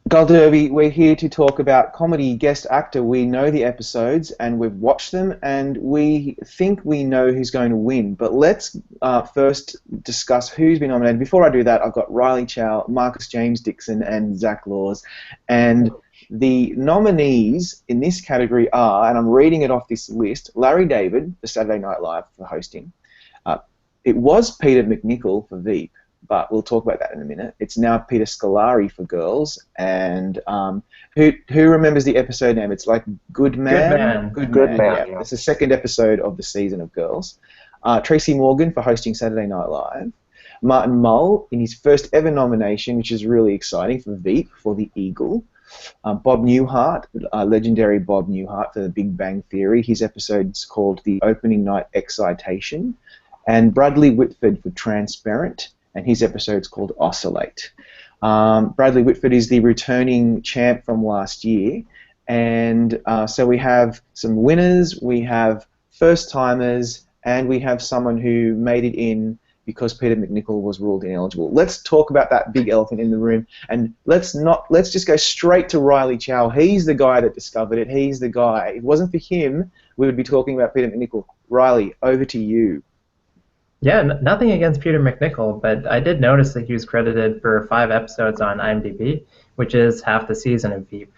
Gold Derby, we're here to talk about comedy guest actor. We know the episodes and we've watched them and we think we know who's going to win. But let's first discuss who's been nominated. Before I do that, I've got Riley Chow, Marcus James Dixon and Zach Laws. And the nominees in this category are, and I'm reading it off this list, Larry David for Saturday Night Live for hosting. It was Peter McNichol for Veep, but we'll talk about that in a minute. It's now Peter Scolari for Girls, and who remembers the episode name? It's like Good Man. Good Man. Yeah. It's the second episode of the season of Girls. Tracy Morgan for hosting Saturday Night Live. Martin Mull in his first ever nomination, which is really exciting, for Veep for The Eagle. Bob Newhart, legendary Bob Newhart for The Big Bang Theory. His episode's called The Opening Night Excitation. And Bradley Whitford for Transparent, and his episode's called Oscillate. Bradley Whitford is the returning champ from last year, and so we have some winners, we have first-timers, and we have someone who made it in because Peter McNichol was ruled ineligible. Let's talk about that big elephant in the room, and let's just go straight to Riley Chow. He's the guy that discovered it. He's the guy. If it wasn't for him, we would be talking about Peter McNichol. Riley, over to you. Yeah, nothing against Peter McNichol, but I did notice that he was credited for 5 episodes on IMDb, which is half the season of Veep.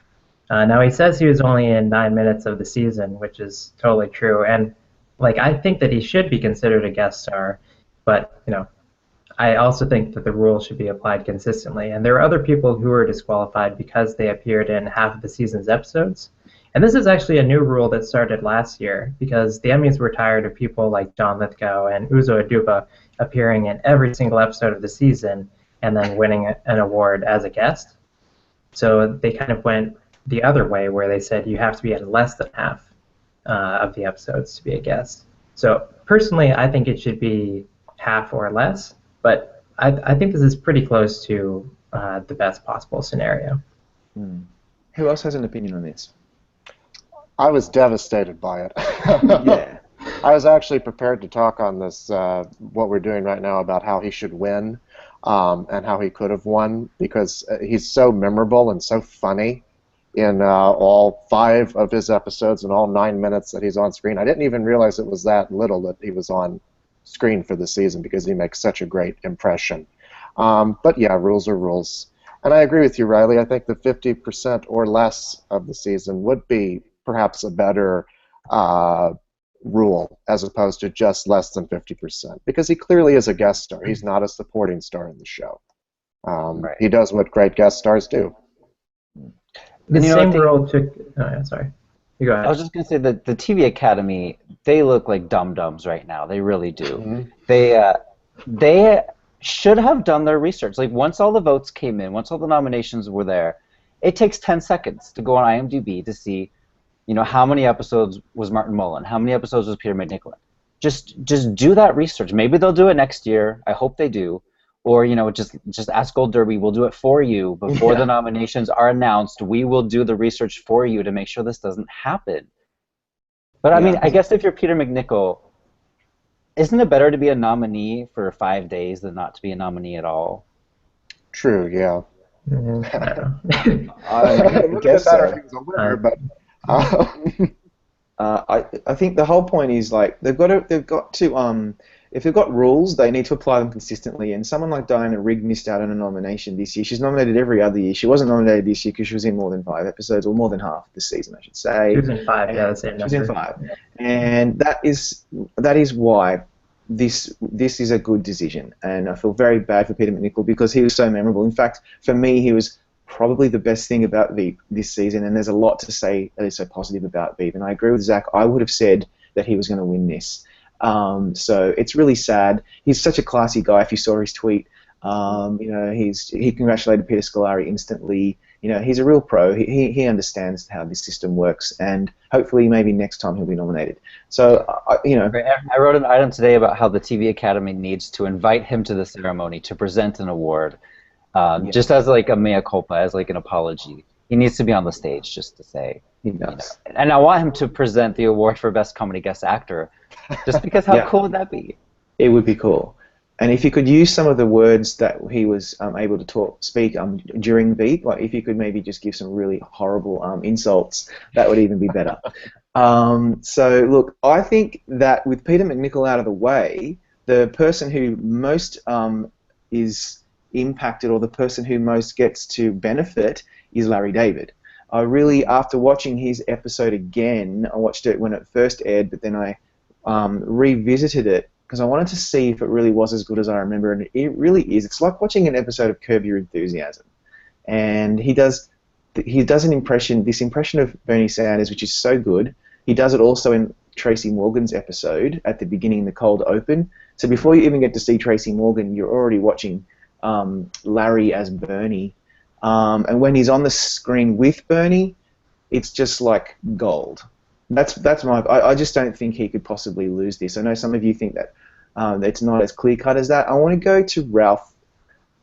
Now, he says he was only in 9 minutes of the season, which is totally true, and I think that he should be considered a guest star, but I also think that the rule should be applied consistently, and there are other people who were disqualified because they appeared in half of the season's episodes. And this is actually a new rule that started last year because the Emmys were tired of people like John Lithgow and Uzo Aduba appearing in every single episode of the season and then winning an award as a guest. So they kind of went the other way where they said you have to be in less than half of the episodes to be a guest. So personally, I think it should be half or less, but I think this is pretty close to the best possible scenario. Who else has an opinion on this? I was devastated by it. Yeah. I was actually prepared to talk on this, what we're doing right now, about how he should win and how he could have won, because he's so memorable and so funny in all 5 of his episodes and all 9 minutes that he's on screen. I didn't even realize it was that little that he was on screen for the season because he makes such a great impression. But yeah, rules are rules. And I agree with you, Riley. I think the 50% or less of the season would be perhaps a better rule as opposed to just less than 50%, because he clearly is a guest star. He's not a supporting star in the show. Right. He does what great guest stars do. The same rule took... Oh, yeah, sorry. You go ahead. I was just going to say that the TV Academy, they look like dum-dums right now. They really do. They should have done their research. Once all the votes came in, once all the nominations were there, it takes 10 seconds to go on IMDb to see how many episodes was Martin Mullen? How many episodes was Peter McNichol? Just do that research. Maybe they'll do it next year. I hope they do. Or just ask Gold Derby. We'll do it for you before the nominations are announced. We will do the research for you to make sure this doesn't happen. But I mean, I guess if you're Peter McNichol, isn't it better to be a nominee for 5 days than not to be a nominee at all? True. Yeah. I guess so. But I think the whole point is they've got to if they've got rules, they need to apply them consistently. And someone like Diana Rigg missed out on a nomination this year. She's nominated every other year. She wasn't nominated this year because she was in more than 5 episodes, or more than half this season, I should say. She was in 5. Yeah, the same number. She was in 5, and that is why this is a good decision. And I feel very bad for Peter McNichol because he was so memorable. In fact, for me, he was probably the best thing about Veep this season, and there's a lot to say that is so positive about Veep. And I agree with Zach. I would have said that he was going to win this. So it's really sad. He's such a classy guy. If you saw his tweet, he congratulated Peter Scolari instantly. He's a real pro. He understands how this system works, and hopefully maybe next time he'll be nominated. So I wrote an item today about how the TV Academy needs to invite him to the ceremony to present an award. Just as a mea culpa, as an apology. He needs to be on the stage just to say. He does. And I want him to present the award for Best Comedy Guest Actor, just because how cool would that be? It would be cool. And if you could use some of the words that he was able to speak during Veep, like if you could maybe just give some really horrible insults, that would even be better. So look, I think that with Peter McNichol out of the way, the person who most is impacted, or the person who most gets to benefit, is Larry David. I really, after watching his episode again, I watched it when it first aired, but then I revisited it because I wanted to see if it really was as good as I remember, and it really is. It's like watching an episode of Curb Your Enthusiasm, and he does an impression, this impression of Bernie Sanders, which is so good. He does it also in Tracy Morgan's episode at the beginning, the cold open. So before you even get to see Tracy Morgan, you're already watching Larry as Bernie. And when he's on the screen with Bernie, it's just like gold. That's my. I just don't think he could possibly lose this. I know some of you think that it's not as clear cut as that. I want to go to Ralph.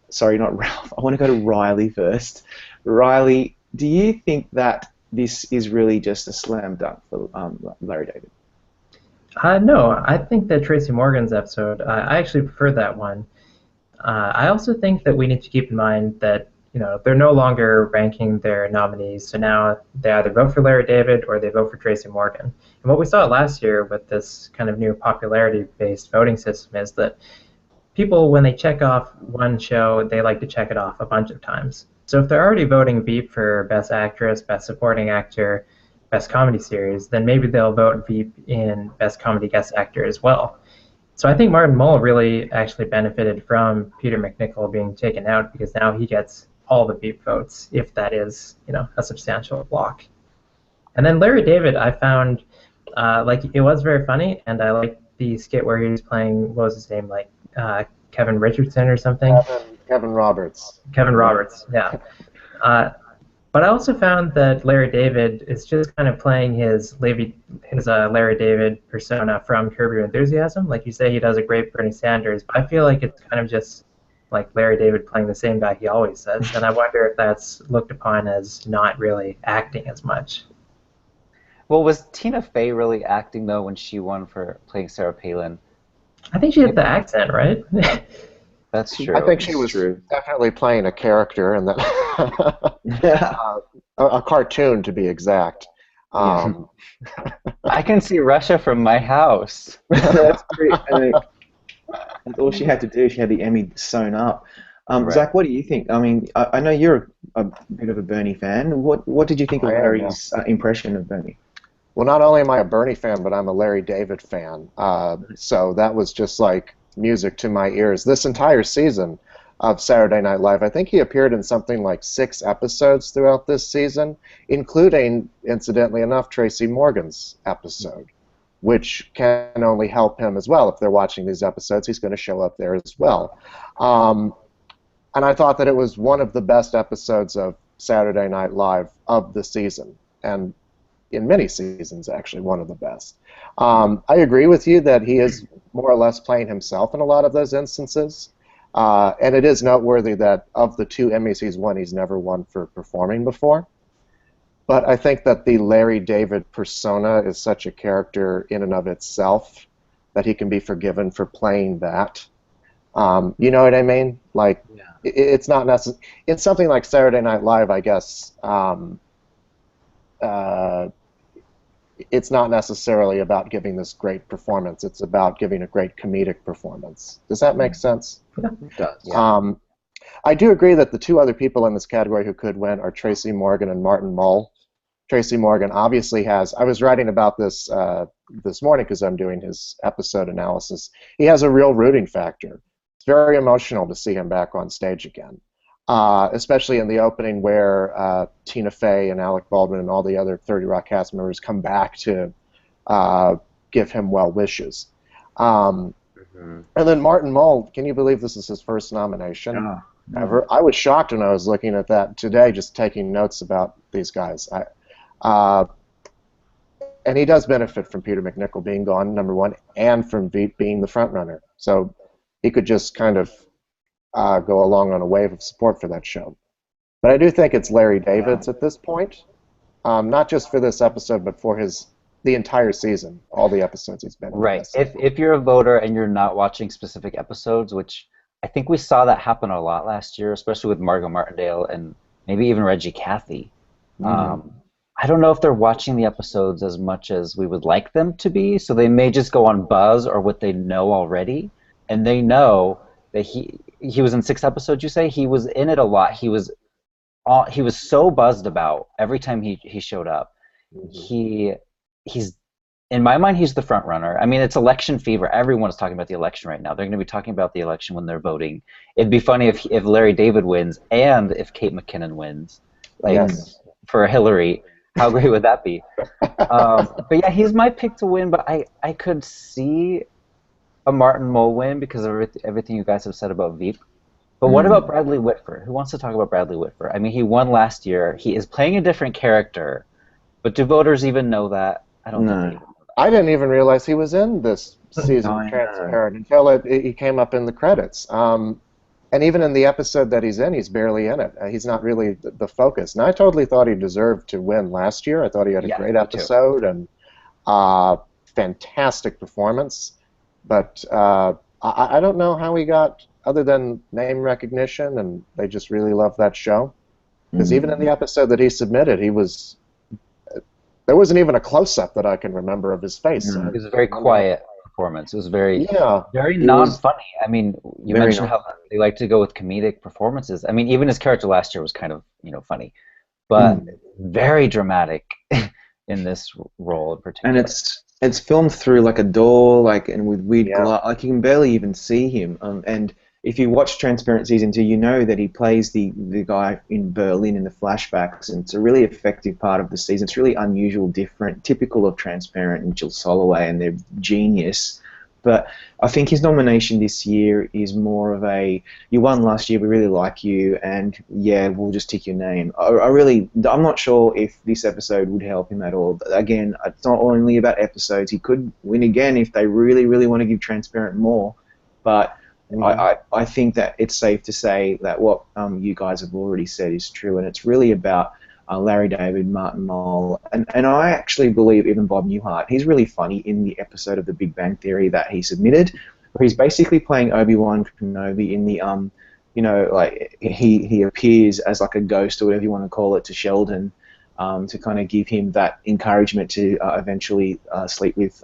Sorry, not Ralph. I want to go to Riley first. Riley, do you think that this is really just a slam dunk for Larry David? No, I think that Tracy Morgan's episode, I actually prefer that one. I also think that we need to keep in mind that they're no longer ranking their nominees, so now they either vote for Larry David or they vote for Tracy Morgan. And what we saw last year with this kind of new popularity-based voting system is that people, when they check off one show, they like to check it off a bunch of times. So if they're already voting Veep for Best Actress, Best Supporting Actor, Best Comedy Series, then maybe they'll vote Veep in Best Comedy Guest Actor as well. So I think Martin Mull really actually benefited from Peter McNichol being taken out, because now he gets all the Veep votes, if that is, a substantial block. And then Larry David, I found, it was very funny, and I liked the skit where he was playing, what was his name, Kevin Richardson or something? Kevin Roberts. Kevin Roberts, yeah. But I also found that Larry David is just kind of playing his Larry David persona from Curb Your Enthusiasm. Like you say, he does a great Bernie Sanders, but I feel like it's kind of just like Larry David playing the same guy he always says, and I wonder if that's looked upon as not really acting as much. Well, was Tina Fey really acting, though, when she won for playing Sarah Palin? I think she had the accent, right? That's true. I think she was definitely playing a character, and that a cartoon, to be exact. I can see Russia from my house. That's great. That's all she had to do. She had the Emmy sewn up. Right. Zach, what do you think? I mean, I know you're a bit of a Bernie fan. What did you think of Larry's impression of Bernie? Well, not only am I a Bernie fan, but I'm a Larry David fan. So that was just like music to my ears. This entire season of Saturday Night Live, I think he appeared in something like 6 episodes throughout this season, including, incidentally enough, Tracy Morgan's episode, which can only help him as well. If they're watching these episodes, he's going to show up there as well. And I thought that it was one of the best episodes of Saturday Night Live of the season, and in many seasons, actually, one of the best. I agree with you that he is more or less playing himself in a lot of those instances. And it is noteworthy that of the 2 Emmys he's won, he's never won for performing before. But I think that the Larry David persona is such a character in and of itself that he can be forgiven for playing that. You know what I mean? Like, it's not necessary. It's something like Saturday Night Live, I guess. It's not necessarily about giving this great performance. It's about giving a great comedic performance. Does that make sense? Yeah, it does. Yeah. I do agree that the 2 other people in this category who could win are Tracy Morgan and Martin Mull. Tracy Morgan obviously has. I was writing about this this morning because I'm doing his episode analysis. He has a real rooting factor. It's very emotional to see him back on stage again, especially in the opening where Tina Fey and Alec Baldwin and all the other 30 Rock cast members come back to give him well wishes. And then Martin Mull, can you believe this is his first nomination ever? I was shocked when I was looking at that today, just taking notes about these guys. And he does benefit from Peter McNichol being gone, number one, and from Veep being the front runner. So he could just kind of go along on a wave of support for that show. But I do think it's Larry David's at this point, not just for this episode, but for his the entire season, all the episodes he's been in. Right. If you're a voter and you're not watching specific episodes, which I think we saw that happen a lot last year, especially with Margot Martindale and maybe even Reggie Cathy. I don't know if they're watching the episodes as much as we would like them to be, so they may just go on buzz or what they know already, and they know that he was in 6 episodes. You say he was in it a lot. He was so buzzed about every time he showed up. He's in my mind, he's the front runner. I mean, it's election fever. Everyone's talking about the election right now. They're going to be talking about the election when they're voting. It'd be funny if Larry David wins and if Kate McKinnon wins, like for Hillary. How great would that be? But yeah, he's my pick to win. But I could see a Martin Mull win because of everything you guys have said about Veep. But what about Bradley Whitford? Who wants to talk about Bradley Whitford? I mean, he won last year. He is playing a different character. But do voters even know that? I don't think they do. I didn't even realize he was in this season of Transparent until he came up in the credits. And even in the episode that he's in, he's barely in it. He's not really the focus. And I totally thought he deserved to win last year. I thought he had a great episode and fantastic performance. But I don't know how he got, other than name recognition, and they just really loved that show. Because even in the episode that he submitted, there wasn't even a close-up that I can remember of his face. It was a very quiet performance. It was very non-funny. I mean, you mentioned how they like to go with comedic performances. I mean, even his character last year was kind of, funny, but very dramatic in this role in particular. And it's filmed through like a door, and with weird glass. Like you can barely even see him. And if you watch Transparent Season 2, you know that he plays the guy in Berlin in the flashbacks, and it's a really effective part of the season. It's really unusual, different, typical of Transparent and Jill Soloway and their genius. But I think his nomination this year is more of a, you won last year, we really like you, and yeah, we'll just tick your name. I'm not sure if this episode would help him at all. Again, it's not only about episodes. He could win again if they really, really want to give Transparent more, but I think that it's safe to say that what you guys have already said is true, and it's really about Larry David, Martin Mull, and I actually believe even Bob Newhart. He's really funny in the episode of The Big Bang Theory that he submitted, where he's basically playing Obi-Wan Kenobi in the he appears as like a ghost or whatever you want to call it to Sheldon, to kind of give him that encouragement to eventually sleep with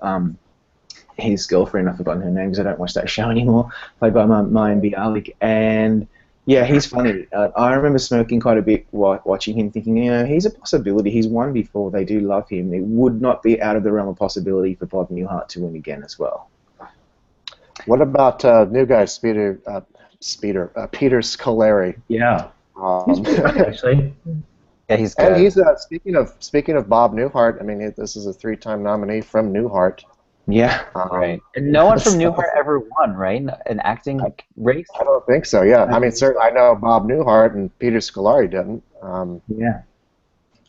his girlfriend. I've forgotten her name because I don't watch that show anymore, played by Mayim Bialik. And yeah, he's funny. I remember smirking quite a bit watching him, thinking, he's a possibility. He's won before. They do love him. It would not be out of the realm of possibility for Bob Newhart to win again as well. What about new guy Peter Scolari? Yeah, he's pretty funny, actually. Yeah, he's good. And he's speaking of Bob Newhart. I mean, this is a 3-time nominee from Newhart. Yeah, right. And no one from Newhart ever won, right? An acting race? I don't think so. Yeah, I mean, certainly I know Bob Newhart and Peter Scolari didn't. Yeah.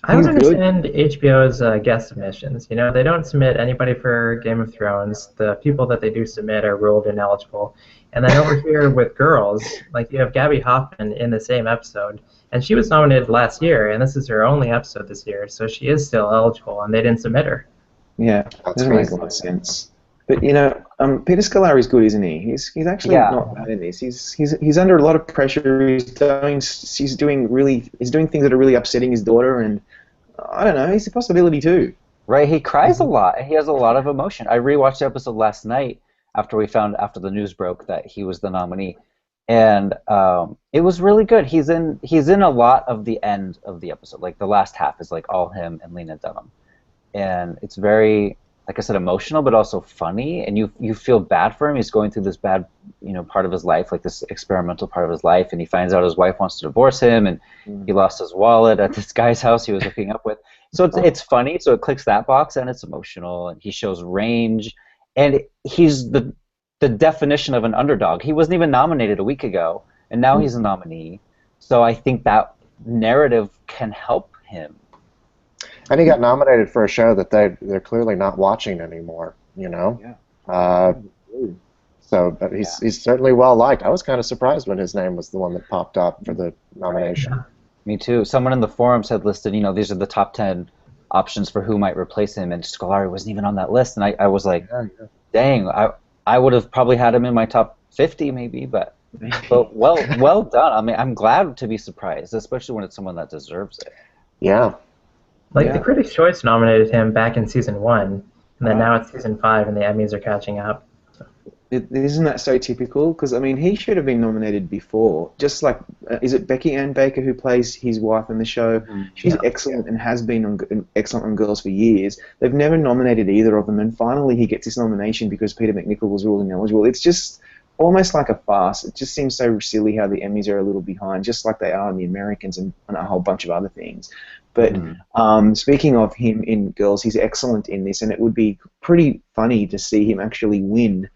I don't understand HBO's guest submissions. They don't submit anybody for Game of Thrones. The people that they do submit are ruled ineligible. And then over here with girls, like you have Gabby Hoffman in the same episode, and she was nominated last year, and this is her only episode this year, so she is still eligible, and they didn't submit her. Yeah, that doesn't make a lot of sense. But Peter Scolari's good, isn't he? He's actually not bad in this. He's under a lot of pressure. He's doing things that are really upsetting his daughter, and I don't know. He's a possibility too. Right, he cries a lot. He has a lot of emotion. I rewatched the episode last night after the news broke that he was the nominee, and it was really good. He's in a lot of the end of the episode. Like the last half is like all him and Lena Dunham. And it's very, like I said, emotional, but also funny, and you feel bad for him. He's going through this bad, part of his life, like this experimental part of his life, and he finds out his wife wants to divorce him, and he lost his wallet at this guy's house he was hooking up with. So it's funny, so it clicks that box, and it's emotional, and he shows range, and he's the definition of an underdog. He wasn't even nominated a week ago, and now he's a nominee. So I think that narrative can help him. And he got nominated for a show that they're clearly not watching anymore, Yeah. But he's certainly well liked. I was kind of surprised when his name was the one that popped up for the nomination. Right. Me too. Someone in the forums had listed, these are the top 10 options for who might replace him, and Scolari wasn't even on that list. And I was like, Yeah. dang, I would have probably had him in my top 50 maybe, but well done. I mean, I'm glad to be surprised, especially when it's someone that deserves it. Yeah. Like, Yeah. the Critics' Choice nominated him back in season 1, and then now it's season 5, and the Emmys are catching up. Isn't that so typical? Because, I mean, he should have been nominated before. Just like, is it Becky Ann Baker who plays his wife in the show? She's excellent and has been excellent on Girls for years. They've never nominated either of them, and finally he gets this nomination because Peter McNichol was ruled ineligible. It's just almost like a farce. It just seems so silly how the Emmys are a little behind, just like they are on the Americans and a whole bunch of other things. But speaking of him in Girls, he's excellent in this, and it would be pretty funny to see him actually win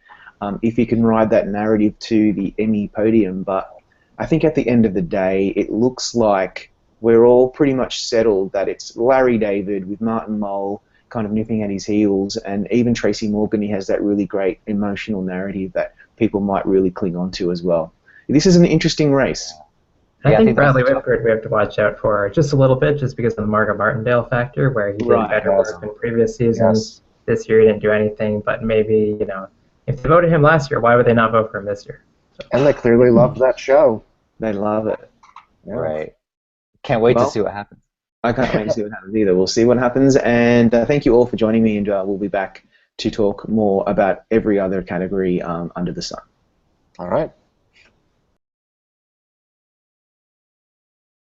if he can ride that narrative to the Emmy podium. But I think at the end of the day, it looks like we're all pretty much settled that it's Larry David with Martin Mull kind of nipping at his heels, and even Tracy Morgan, he has that really great emotional narrative that people might really cling on to as well. This is an interesting race. I Yeah, I think think Bradley that's- Whitford we have to watch out for just a little bit, just because of the Margot Martindale factor, where he did better work in previous seasons. This year he didn't do anything, but maybe, you know, if they voted him last year, why would they not vote for him this year? So. And they clearly loved that show. They love it. Yeah. Right. Can't wait to see what happens. I can't wait to see what happens either. We'll see what happens, and thank you all for joining me, and we'll be back to talk more about every other category under the sun. All right.